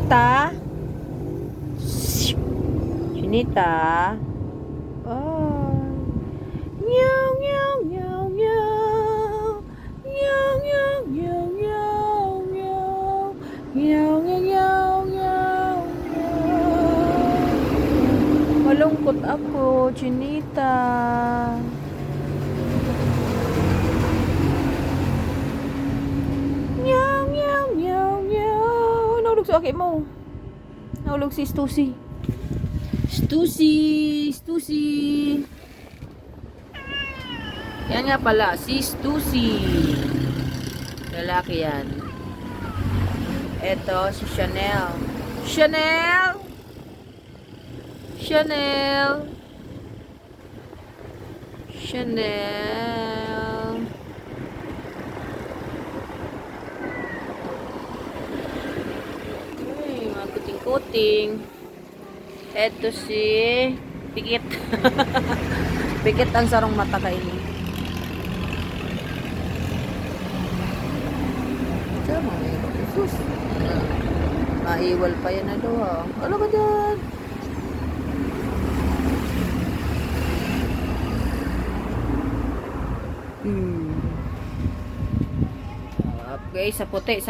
Chinita. Chinita. Oh. Meow, meow, meow, meow. Meow, meow, meow, meow, meow. Meow, meow, meow, meow. Malungkot ako, Chinita. Meow, meow, meow, meow. Nahulog sa aki mo. Nahulog si Stussy. Stussy. Yan nga pala, si Stussy. Lalaki yan. Eto, si Chanel. Chanel! Ay, mga kuting-kuting. Eto si Pikit. Pikit ang sarong mata kainin. Sama na yun. Sus. Maiwal pa yan na daw ha. Ano ka dyan? Okay, sa puti.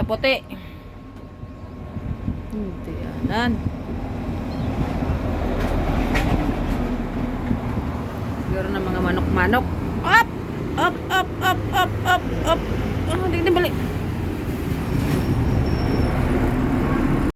Hindi yanan. Siguro na mga manok-manok. Up! Oh, hindi na balik.